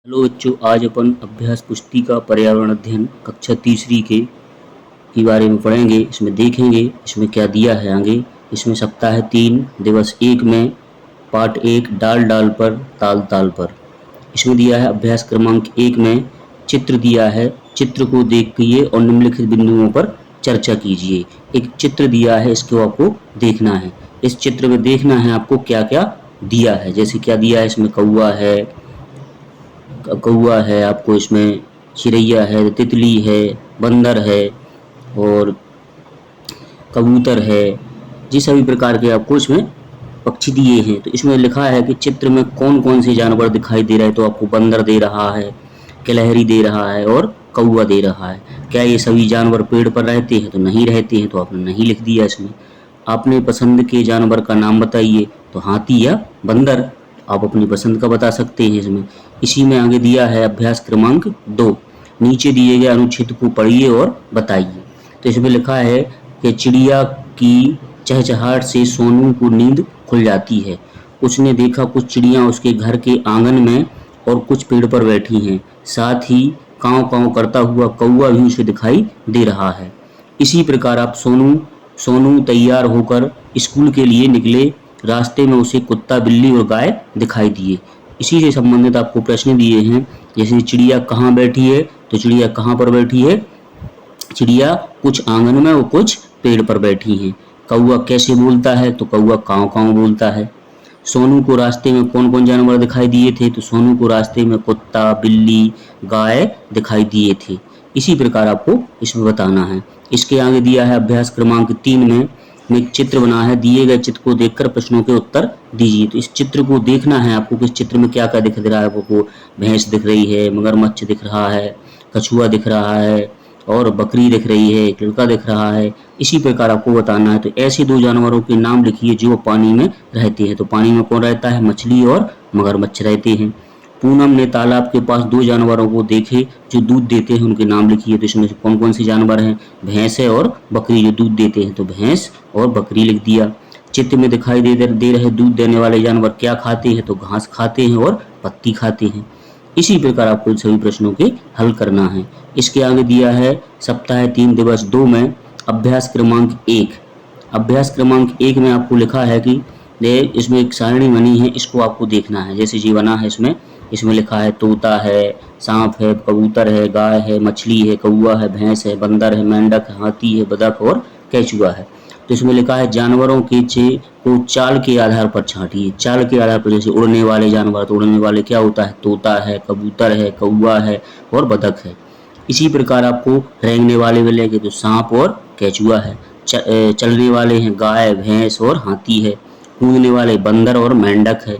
Hello बच्चों, आज अपन अभ्यास पुस्तिका पर्यावरण अध्ययन कक्षा तीसरी के बारे में पढ़ेंगे। इसमें देखेंगे इसमें क्या दिया है आगे। इसमें सप्ताह 3 दिवस 1 में पाठ 1 डाल डाल पर ताल ताल पर। इसमें दिया है अभ्यास क्रमांक 1 में चित्र दिया है। चित्र को देखिए और निम्नलिखित बिंदुओं पर चर्चा कीजिए। एक चित्र दिया है, इसको आपको देखना है। इस चित्र में देखना है आपको क्या क्या दिया है। जैसे क्या दिया है, इसमें कौआ है, आपको इसमें चिड़ैया है, तितली है, बंदर है और कबूतर है। जिस सभी प्रकार के आपको इसमें पक्षी दिए हैं। तो इसमें लिखा है कि चित्र में कौन कौन से जानवर दिखाई दे रहे हैं। तो आपको बंदर दे रहा है, गिलहरी दे रहा है और कौआ दे रहा है। क्या ये सभी जानवर पेड़ पर रहते हैं? तो नहीं रहते हैं, तो आपने नहीं लिख दिया इसमें। आपने पसंद के जानवर का नाम बताइए। तो हाथी या बंदर आप अपनी पसंद का बता सकते हैं इसमें। इसी में आगे दिया है अभ्यास क्रमांक 2। नीचे दिए गए अनुच्छेद को पढ़िए और बताइए। तो इसमें लिखा है कि चिड़िया की चहचहाहट से सोनू को नींद खुल जाती है। उसने देखा कुछ चिड़ियाँ उसके घर के आंगन में और कुछ पेड़ पर बैठी हैं। साथ ही काँव काँव करता हुआ कौआ भी उसे दिखाई दे रहा है। इसी प्रकार आप सोनू तैयार होकर स्कूल के लिए निकले। रास्ते में उसे कुत्ता, बिल्ली और गाय दिखाई दिए। इसी से संबंधित आपको प्रश्न दिए हैं। जैसे चिड़िया कहाँ बैठी है? तो चिड़िया कहाँ पर बैठी है? चिड़िया कुछ आंगन में और कुछ पेड़ पर बैठी हैं। कौआ कैसे बोलता है? तो कौआ काँव काँव बोलता है। सोनू को रास्ते में कौन कौन जानवर दिखाई दिए थे? तो सोनू को रास्ते में कुत्ता, बिल्ली, गाय दिखाई दिए थे। इसी प्रकार आपको इसमें बताना है। इसके आगे दिया है अभ्यास क्रमांक 3 में एक चित्र बना है। दिए गए चित्र को देखकर प्रश्नों के उत्तर दीजिए। तो इस चित्र को देखना है आपको कि इस चित्र में क्या क्या दिख रहा है। आपको भैंस दिख रही है, मगरमच्छ दिख रहा है, कछुआ दिख रहा है और बकरी दिख रही है, एक लड़का दिख रहा है। इसी प्रकार आपको बताना है। तो ऐसे दो जानवरों के नाम लिखिए जो पानी में रहते हैं। तो पानी में कौन रहता है? मछली और मगरमच्छ रहते हैं। पूनम ने तालाब के पास दो जानवरों को देखे जो दूध देते हैं, उनके नाम लिखिए। तो इसमें से कौन कौन से जानवर हैं? भैंस है और बकरी जो दूध देते हैं। तो भैंस और बकरी लिख दिया। चित्र में दिखाई दे रहे दूध देने वाले जानवर क्या खाते हैं? तो घास खाते हैं और पत्ती खाते हैं। इसी प्रकार आपको सभी प्रश्नों के हल करना है। इसके आगे दिया है सप्ताह 3 दिवस 2 में अभ्यास क्रमांक 1। अभ्यास क्रमांक 1 में आपको लिखा है कि इसमें एक सारणी बनी है, इसको आपको देखना है। जैसे जी बना है इसमें लिखा है तोता है, सांप है, कबूतर है, गाय है, मछली है, कौआ है, भैंस है, बंदर है, मेंढक है, हाथी है, बतख और केचुआ है। तो इसमें लिखा है जानवरों के को चाल के आधार पर छांटिए। चाल के आधार पर जैसे उड़ने वाले जानवर, तो उड़ने वाले क्या होता है? तोता है, कबूतर है, कौआ है और बतख है। इसी प्रकार आपको रेंगने वाले मिलेंगे तो सांप और केचुआ है। चलने वाले हैं गाय, भैंस और हाथी है। कूदने वाले बंदर और मेंढक है।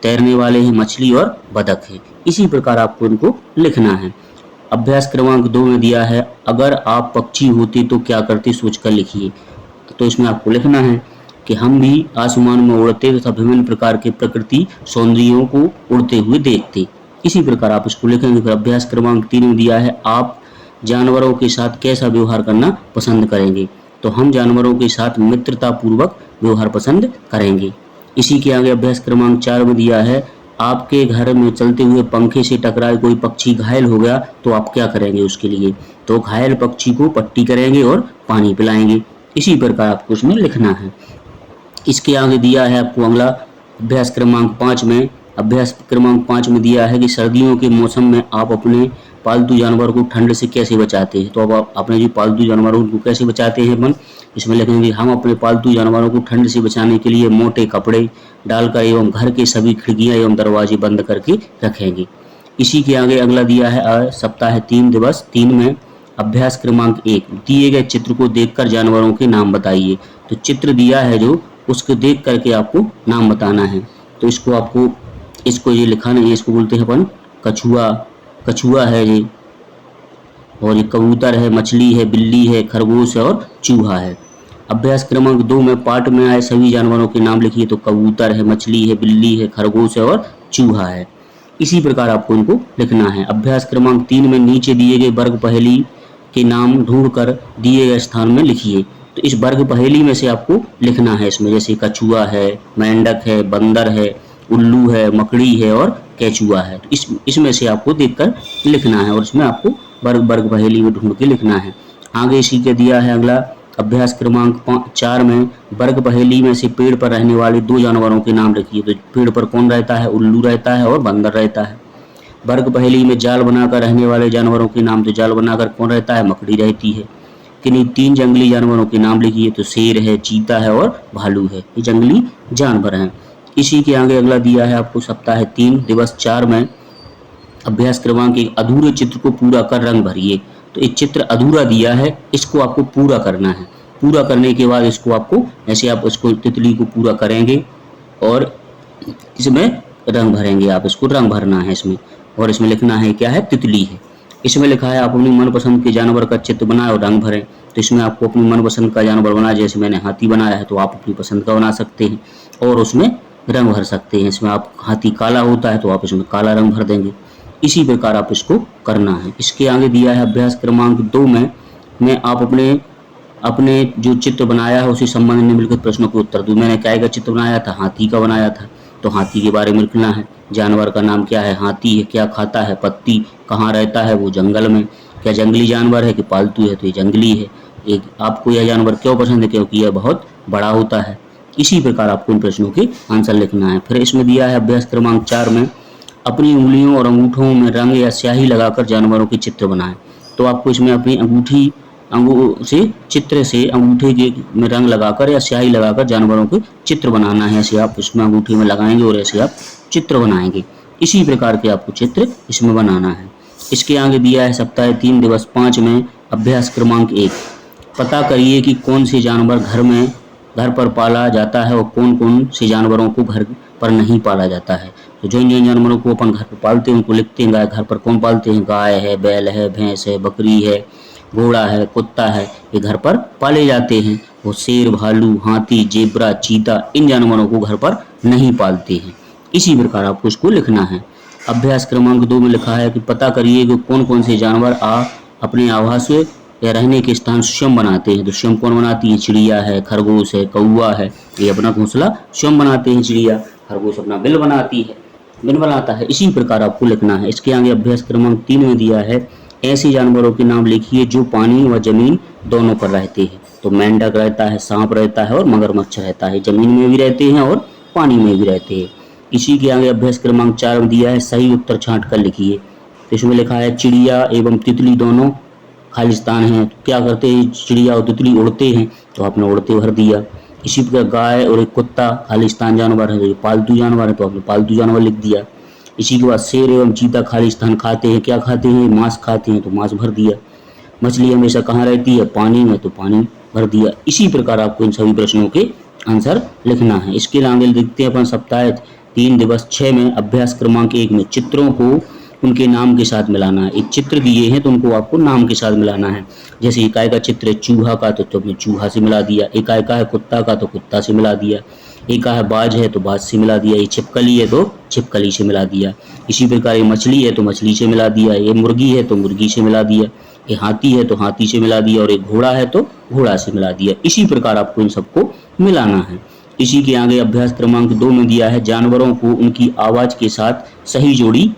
तैरने वाले हैं मछली और बतख है। इसी प्रकार आपको इनको लिखना है। अभ्यास क्रमांक 2 में दिया है अगर आप पक्षी होते तो क्या करते, सोचकर लिखिए। तो इसमें आपको लिखना है कि हम भी आसमान में उड़ते तथा विभिन्न प्रकार के प्रकृति सौंदर्यों को उड़ते हुए देखते। इसी प्रकार आप इसको लिखेंगे। फिर अभ्यास क्रमांक 3 में दिया है आप जानवरों के साथ कैसा व्यवहार करना पसंद करेंगे। तो हम जानवरों के साथ मित्रता पूर्वक व्यवहार पसंद करेंगे। इसी के आगे अभ्यास क्रमांक 4 में दिया है आपके घर में चलते हुए पंखे से टकराए कोई पक्षी घायल हो गया तो आप क्या करेंगे उसके लिए। तो घायल पक्षी को पट्टी करेंगे और पानी पिलाएंगे। इसी प्रकार आपको उसमें लिखना है। इसके आगे दिया है आपको अगला अभ्यास क्रमांक 5 में। अभ्यास क्रमांक 5 में दिया है कि सर्दियों के मौसम में आप अपने पालतू जानवर को ठंड से कैसे बचाते हैं। तो अब आप अपने जो पालतू जानवरों को कैसे बचाते हैं अपन इसमें लिखेंगे। हम अपने पालतू जानवरों को ठंड से बचाने के लिए मोटे कपड़े डालकर एवं घर के सभी खिड़कियां एवं दरवाजे बंद करके रखेंगे। इसी के आगे अगला दिया है सप्ताह 3 दिवस 3 में अभ्यास क्रमांक 1। दिए गए चित्र को देखकर जानवरों के नाम बताइए। तो चित्र दिया है जो उसको देख करके आपको नाम बताना है। तो इसको ये लिखाना है। इसको बोलते हैं अपन कछुआ है ये, और ये कबूतर है, मछली है, बिल्ली है, खरगोश है और चूहा है। अभ्यास क्रमांक 2 में पाठ में आए सभी जानवरों के नाम लिखिए। तो कबूतर है, मछली है, बिल्ली है, खरगोश है और चूहा है। इसी प्रकार आपको इनको लिखना है। अभ्यास क्रमांक 3 में नीचे दिए गए वर्ग पहेली के नाम ढूंढकर दिए गए स्थान में लिखिए। तो इस वर्ग पहेली में से आपको लिखना है इसमें। जैसे कछुआ है, मेंढक है, बंदर है, उल्लू है, मकड़ी है और केचुआ है। तो इसमें से आपको देखकर लिखना है और इसमें आपको वर्ग वर्ग पहेली में ढूंढ के लिखना है। आगे इसी के दिया है अगला अभ्यास क्रमांक 4 में वर्ग पहेली में से पेड़ पर रहने वाले 2 जानवरों के नाम लिखिए। तो पेड़ पर कौन रहता है? उल्लू रहता है और बंदर रहता है। वर्ग पहेली में जाल बनाकर रहने वाले जानवरों के नाम, तो जाल बनाकर कौन रहता है? मकड़ी रहती है। किन्हीं 3 जंगली जानवरों के नाम लिखिए। तो शेर है, चीता है और भालू है, ये जंगली जानवर हैं। इसी के आगे अगला दिया है आपको सप्ताह 3 दिवस 4 में अभ्यास क्रमांक 1 अधूरे चित्र को पूरा कर रंग भरिए। तो एक चित्र अधूरा दिया है, इसको आपको पूरा करना है। पूरा करने के बाद इसको आपको ऐसे आप इसको तितली को पूरा करेंगे और इसमें रंग भरेंगे। आप इसको रंग भरना है इसमें और इसमें लिखना है क्या है? तितली है। इसमें लिखा है आप अपनी मनपसंद के जानवर का चित्र बनाए और रंग भरें। तो इसमें आपको अपनी मनपसंद का जानवर बनाया, जैसे मैंने हाथी बनाया है तो आप अपनी पसंद का बना सकते हैं और उसमें रंग भर सकते हैं। इसमें आप हाथी काला होता है तो आप इसमें काला रंग भर देंगे। इसी प्रकार आप इसको करना है। इसके आगे दिया है अभ्यास क्रमांक 2 में आप अपने जो चित्र बनाया है उसी संबंध निम्नलिखित प्रश्नों के उत्तर दो। मैंने क्या का चित्र बनाया था? हाथी का बनाया था। तो हाथी के बारे में लिखना है। जानवर का नाम क्या है? हाथी है। क्या खाता है? पत्ती। कहाँ रहता है? वो जंगल में। क्या जंगली जानवर है कि पालतू है? तो ये जंगली है। एक आपको यह जानवर क्यों पसंद है? क्योंकि यह बहुत बड़ा होता है। इसी प्रकार आपको इन प्रश्नों के आंसर लिखना है। फिर इसमें दिया है अभ्यास क्रमांक 4 में अपनी उंगलियों और अंगूठों में रंग या स्याही लगाकर जानवरों के चित्र बनाएं। तो आपको इसमें अपनी अंगूठे से अंगूठे के में रंग लगाकर या स्याही लगाकर जानवरों के चित्र बनाना है। ऐसे आप इसमें अंगूठे में लगाएंगे और ऐसे आप चित्र बनाएंगे। इसी प्रकार के आपको चित्र इसमें बनाना है। इसके आगे दिया है सप्ताह 3 दिवस 5 में अभ्यास क्रमांक 1 पता करिए कि कौन से जानवर घर पर पाला जाता है और कौन कौन से जानवरों को घर पर नहीं पाला जाता है। तो जिन जिन जानवरों को अपन घर पर पालते हैं उनको लिखते हैं। गाय घर पर कौन पालते हैं? गाय है, बैल है, भैंस है, बकरी है, घोड़ा है, कुत्ता है, ये घर पर पाले जाते हैं। वो शेर, भालू, हाथी, जेब्रा, चीता इन जानवरों को घर पर नहीं पालते हैं। इसी प्रकार आपको इसको लिखना है। अभ्यास क्रमांक 2 में लिखा है कि पता करिए कि कौन कौन से जानवर अपने आवास या रहने के स्थान स्वयं बनाते हैं। तो स्वयं कौन बनाती है? चिड़िया है, खरगोश है, कौवा है, ये अपना घोंसला स्वयं बनाते हैं। चिड़िया, खरगोश अपना बिल बनाता है। इसी प्रकार आपको लिखना है। इसके आगे अभ्यास क्रमांक 3 में दिया है ऐसे जानवरों के नाम लिखिए जो पानी व जमीन दोनों पर रहते हैं। तो मेंढक रहता है, सांप रहता है और मगरमच्छ रहता है। जमीन में भी रहते हैं और पानी में भी रहते हैं। इसी के आगे अभ्यास क्रमांक 4 में दिया है सही उत्तर छांट कर लिखिए। तो इसमें लिखा है चिड़िया एवं तितली दोनों खालिस्तान हैं। तो क्या करते हैं? चिड़िया और तितली उड़ते हैं तो आपने उड़ते भर दिया। इसी प्रकार गाय और एक कुत्ता खालिस्तान जानवर है, पालतू जानवर है तो आपने पालतू जानवर लिख दिया। इसी के बाद शेर एवं चीता खालिस्तान खाते हैं। क्या खाते हैं? मांस खाते हैं तो मांस भर दिया। मछली हमेशा कहाँ रहती है? पानी में, तो पानी भर दिया। इसी प्रकार आपको इन सभी प्रश्नों के आंसर लिखना है। इसके आगे देखते हैं अपन सप्ताह 3 दिवस 6 में अभ्यास क्रमांक 1 में चित्रों को उनके नाम के साथ मिलाना है। एक चित्र दिए हैं तो उनको आपको नाम के साथ मिलाना है। जैसे इकाई का चित्र है चूहा का तो तुमने चूहा से मिला दिया। इकाई का है कुत्ता का तो कुत्ता से मिला दिया। एक है बाज है तो बाज से मिला दिया। ये छिपकली है तो छिपकली से मिला दिया। इसी प्रकार ये मछली है तो मछली से मिला दिया। ये मुर्गी है तो मुर्गी से मिला दिया। ये हाथी है तो हाथी से मिला दिया और एक घोड़ा है तो घोड़ा से मिला दिया। इसी प्रकार आपको इन सबको मिलाना है। इसी के आगे अभ्यास क्रमांक 2 में दिया है जानवरों को उनकी आवाज के साथ सही जोड़ी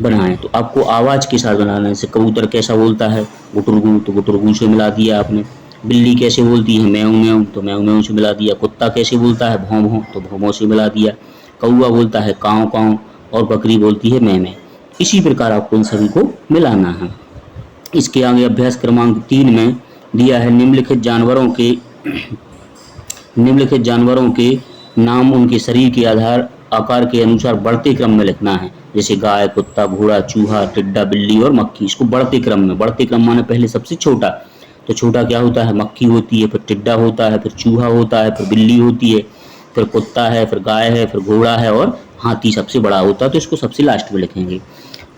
बनाएं। तो आपको आवाज के साथ बनाना है। जैसे कबूतर कैसा बोलता है? गुटुरगू, तो गुटुरगू से मिला दिया आपने। बिल्ली कैसे बोलती है? म्याऊं म्याऊं, तो म्याऊं म्याऊं से मिला दिया। कुत्ता कैसे बोलता है? भौं भौं, तो भौं भौं से मिला दिया। कौवा बोलता है काँव काँव और बकरी बोलती है मैं मैं। इसी प्रकार आपको इन सभी को मिलाना है। इसके आगे अभ्यास क्रमांक 3 में दिया है निम्नलिखित जानवरों के नाम उनके शरीर के आकार के अनुसार बढ़ते क्रम में लिखना है। जैसे गाय, कुत्ता, घोड़ा, चूहा, टिड्डा, बिल्ली और मक्खी। इसको बढ़ते क्रम माने पहले सबसे छोटा। तो छोटा क्या होता है? मक्खी होती है, फिर टिड्डा होता है, फिर चूहा होता है, फिर बिल्ली होती है, फिर कुत्ता है, फिर गाय है, फिर घोड़ा है और हाथी सबसे बड़ा होता है। तो इसको सबसे लास्ट में लिखेंगे।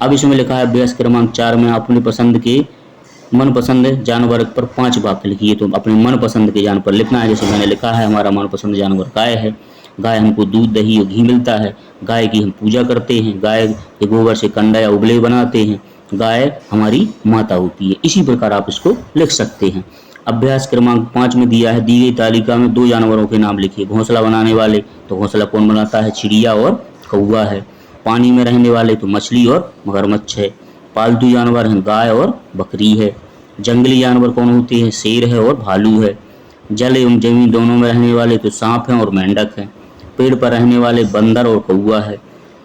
अब इसमें लिखा है अभ्यास क्रमांक 4 में अपने मनपसंद जानवर पर 5 वाक्य लिखिए। तो अपने मनपसंद के जानवर लिखना है। जैसे मैंने लिखा है हमारा मनपसंद जानवर गाय है। गाय हमको दूध, दही और घी मिलता है। गाय की हम पूजा करते हैं। गाय के गोबर से कंडा या उबले बनाते हैं। गाय हमारी माता होती है। इसी प्रकार आप इसको लिख सकते हैं। अभ्यास क्रमांक 5 में दिया है दी गई तालिका में 2 जानवरों के नाम लिखिए। घोंसला बनाने वाले, तो घोंसला कौन बनाता है? चिड़िया और कौवा है। पानी में रहने वाले तो मछली और मगरमच्छ है। पालतू जानवर हैं गाय और बकरी है। जंगली जानवर कौन होते हैं? शेर है और भालू है। जल एवं जमीन दोनों में रहने वाले तो सांप हैं और मेंढक हैं। पेड़ पर रहने वाले बंदर और कौवा है।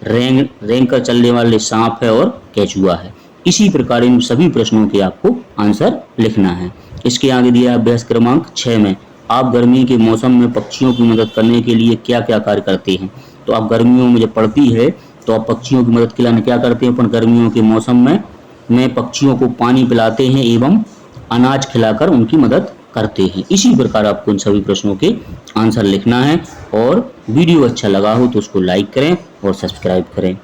रेंग रेंग कर चलने वाले सांप है और केचुआ है। इसी प्रकार इन सभी प्रश्नों के आपको आंसर लिखना है। इसके आगे दिया अभ्यास क्रमांक 6 में, आप गर्मी के मौसम में पक्षियों की मदद करने के लिए क्या क्या कार्य करते हैं। तो आप गर्मियों में जब पड़ती है तो आप पक्षियों की मदद के लिए क्या करते हैं? अपन गर्मियों के मौसम में पक्षियों को पानी पिलाते हैं एवं अनाज खिलाकर उनकी मदद करते हैं। इसी प्रकार आपको इन सभी प्रश्नों के आंसर लिखना है। और वीडियो अच्छा लगा हो तो उसको लाइक करें और सब्सक्राइब करें।